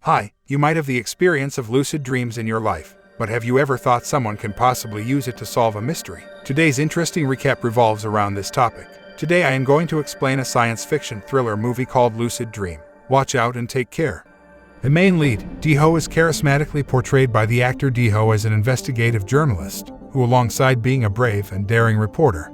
Hi, you might have the experience of lucid dreams in your life, but have you ever thought someone can possibly use it to solve a mystery? Today's interesting recap revolves around this topic. Today I am going to explain a science fiction thriller movie called Lucid Dream. Watch out and take care. The main lead, Di-ho, is charismatically portrayed by the actor Di-ho as an investigative journalist, who alongside being a brave and daring reporter,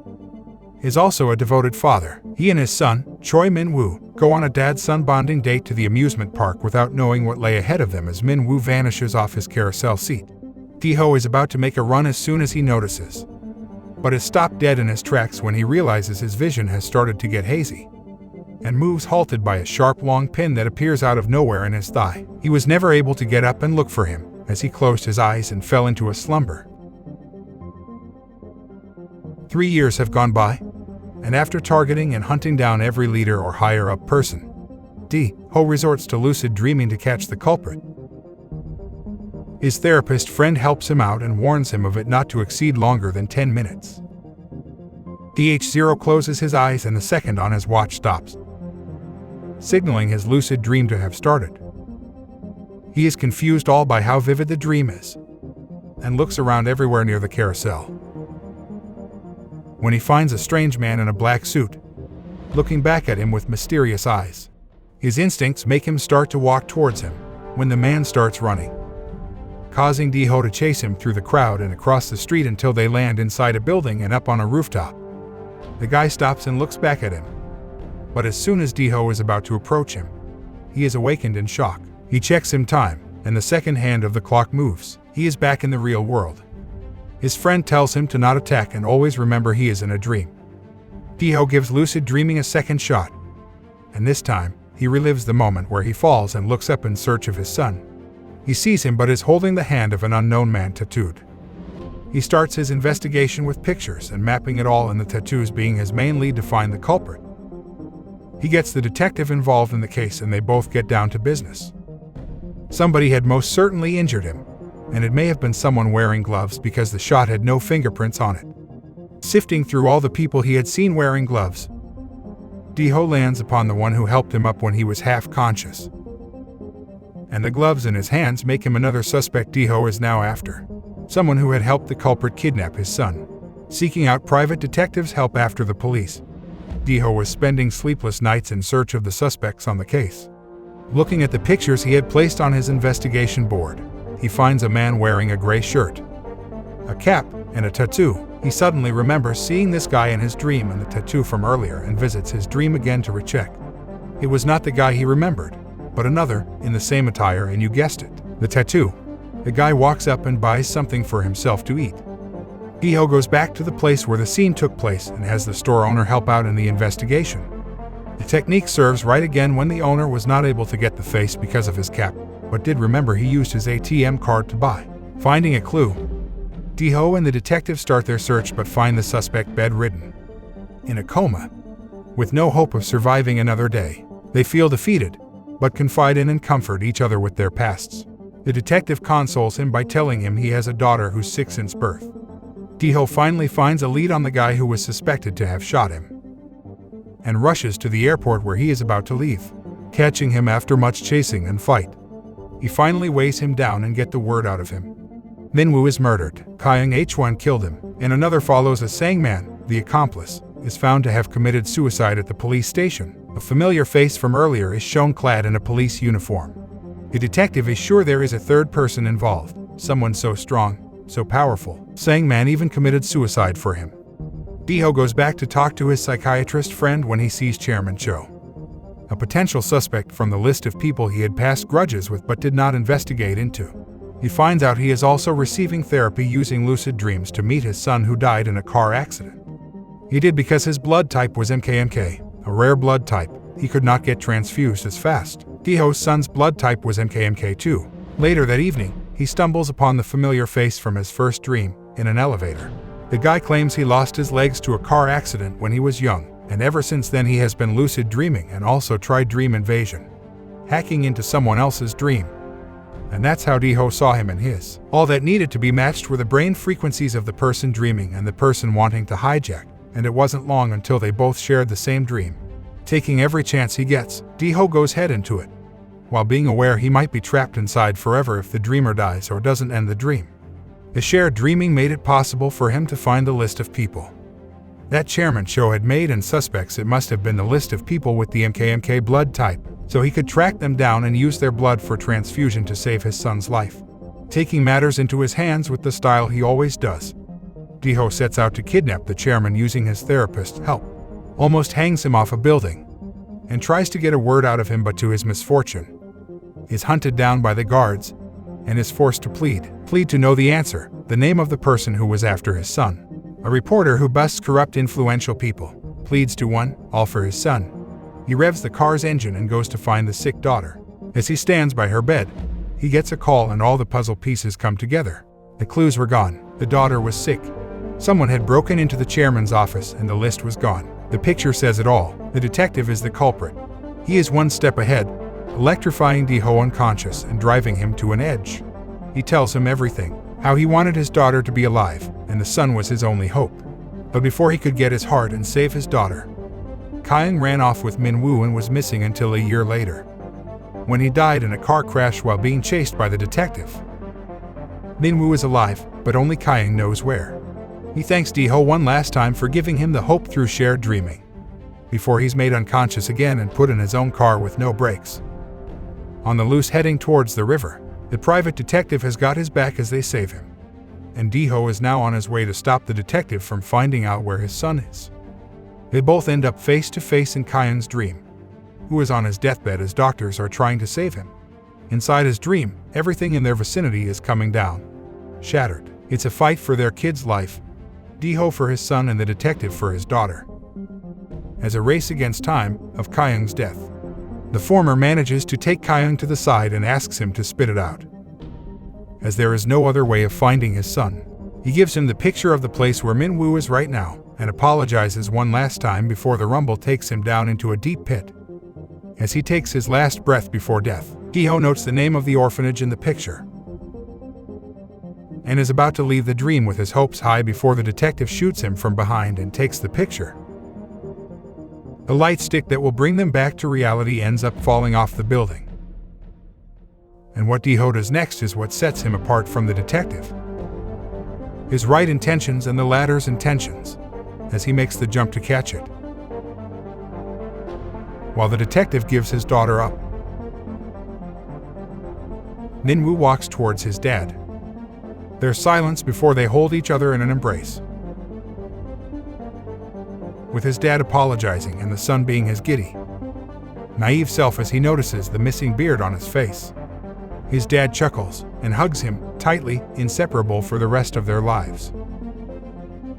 is also a devoted father. He and his son, Choi Min-woo, go on a dad-son bonding date to the amusement park without knowing what lay ahead of them as Min-woo vanishes off his carousel seat. Di-ho is about to make a run as soon as he notices, but is stopped dead in his tracks when he realizes his vision has started to get hazy, and moves halted by a sharp long pin that appears out of nowhere in his thigh. He was never able to get up and look for him, as he closed his eyes and fell into a slumber. 3 years have gone by, and after targeting and hunting down every leader or higher-up person, Di-ho resorts to lucid dreaming to catch the culprit. His therapist friend helps him out and warns him of it not to exceed longer than 10 minutes. DH0 closes his eyes and the second on his watch stops, signaling his lucid dream to have started. He is confused all by how vivid the dream is, and looks around everywhere near the carousel, when he finds a strange man in a black suit, looking back at him with mysterious eyes. His instincts make him start to walk towards him, when the man starts running, causing Di-ho to chase him through the crowd and across the street until they land inside a building and up on a rooftop. The guy stops and looks back at him, but as soon as Di-ho is about to approach him, he is awakened in shock. He checks him time, and the second hand of the clock moves. He is back in the real world. His friend tells him to not attack and always remember he is in a dream. Di-ho gives lucid dreaming a second shot, and this time, he relives the moment where he falls and looks up in search of his son. He sees him but is holding the hand of an unknown man tattooed. He starts his investigation with pictures and mapping it all, and the tattoos being his main lead to find the culprit. He gets the detective involved in the case and they both get down to business. Somebody had most certainly injured him, and it may have been someone wearing gloves because the shot had no fingerprints on it. Sifting through all the people he had seen wearing gloves, Di-ho lands upon the one who helped him up when he was half conscious, and the gloves in his hands make him another suspect Di-ho is now after. Someone who had helped the culprit kidnap his son. Seeking out private detectives' help after the police, Di-ho was spending sleepless nights in search of the suspects on the case. Looking at the pictures he had placed on his investigation board, he finds a man wearing a gray shirt, a cap, and a tattoo. He suddenly remembers seeing this guy in his dream and the tattoo from earlier and visits his dream again to recheck. It was not the guy he remembered, but another, in the same attire, and you guessed it, the tattoo. The guy walks up and buys something for himself to eat. Di-ho goes back to the place where the scene took place and has the store owner help out in the investigation. The technique serves right again when the owner was not able to get the face because of his cap, but did remember he used his ATM card to buy. Finding a clue, Di-ho and the detective start their search but find the suspect bedridden, in a coma, with no hope of surviving another day. They feel defeated, but confide in and comfort each other with their pasts. The detective consoles him by telling him he has a daughter who's sick since birth. Di-ho finally finds a lead on the guy who was suspected to have shot him, and rushes to the airport where he is about to leave. Catching him after much chasing and fight, he finally weighs him down and get the word out of him. Min-woo is murdered. Kyung H1 killed him, and another follows as Sang-man, the accomplice, is found to have committed suicide at the police station. A familiar face from earlier is shown clad in a police uniform. The detective is sure there is a third person involved, someone so strong, so powerful. Sang-man even committed suicide for him. Di-ho goes back to talk to his psychiatrist friend when he sees Chairman Cho, a potential suspect from the list of people he had passed grudges with but did not investigate into. He finds out he is also receiving therapy using lucid dreams to meet his son who died in a car accident. He did because his blood type was MKMK, a rare blood type. He could not get transfused as fast. Di-ho's son's blood type was MKMK too. Later that evening, he stumbles upon the familiar face from his first dream, in an elevator. The guy claims he lost his legs to a car accident when he was young, and ever since then he has been lucid dreaming and also tried dream invasion, hacking into someone else's dream. And that's how Di-ho saw him in his. All that needed to be matched were the brain frequencies of the person dreaming and the person wanting to hijack, and it wasn't long until they both shared the same dream. Taking every chance he gets, Di-ho goes head into it, while being aware he might be trapped inside forever if the dreamer dies or doesn't end the dream. The shared dreaming made it possible for him to find the list of people that Chairman Cho had made, and suspects it must have been the list of people with the MKMK blood type, so he could track them down and use their blood for transfusion to save his son's life. Taking matters into his hands with the style he always does, Di-ho sets out to kidnap the chairman using his therapist's help, almost hangs him off a building, and tries to get a word out of him, but to his misfortune, is hunted down by the guards and is forced to plead to know the answer, the name of the person who was after his son. A reporter who busts corrupt influential people, pleads to one, all for his son. He revs the car's engine and goes to find the sick daughter. As he stands by her bed, he gets a call and all the puzzle pieces come together. The clues were gone. The daughter was sick. Someone had broken into the chairman's office and the list was gone. The picture says it all. The detective is the culprit. He is one step ahead, electrifying Di-ho unconscious and driving him to an edge. He tells him everything, how he wanted his daughter to be alive, and the son was his only hope. But before he could get his heart and save his daughter, Kyung ran off with Min-woo and was missing until a year later, when he died in a car crash while being chased by the detective. Min-woo is alive, but only Kyung knows where. He thanks Di-ho one last time for giving him the hope through shared dreaming, before he's made unconscious again and put in his own car with no brakes. On the loose heading towards the river, the private detective has got his back as they save him, and Di-ho is now on his way to stop the detective from finding out where his son is. They both end up face to face in Kyung's dream, who is on his deathbed as doctors are trying to save him. Inside his dream, everything in their vicinity is coming down, shattered. It's a fight for their kid's life, Di-ho for his son and the detective for his daughter. As a race against time of Kyung's death, the former manages to take Kyung to the side and asks him to spit it out. As there is no other way of finding his son, he gives him the picture of the place where Min-woo is right now and apologizes one last time before the rumble takes him down into a deep pit. As he takes his last breath before death, Di-ho notes the name of the orphanage in the picture and is about to leave the dream with his hopes high before the detective shoots him from behind and takes the picture. The light stick that will bring them back to reality ends up falling off the building. And what Di-ho does next is what sets him apart from the detective. His right intentions and the latter's intentions, as he makes the jump to catch it. While the detective gives his daughter up, Min-woo walks towards his dad. There's silence before they hold each other in an embrace, with his dad apologizing and the son being his giddy, naive self as he notices the missing beard on his face. His dad chuckles and hugs him tightly, inseparable for the rest of their lives.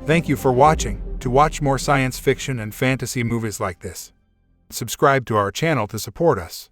Thank you for watching. To watch more science fiction and fantasy movies like this, subscribe to our channel to support us.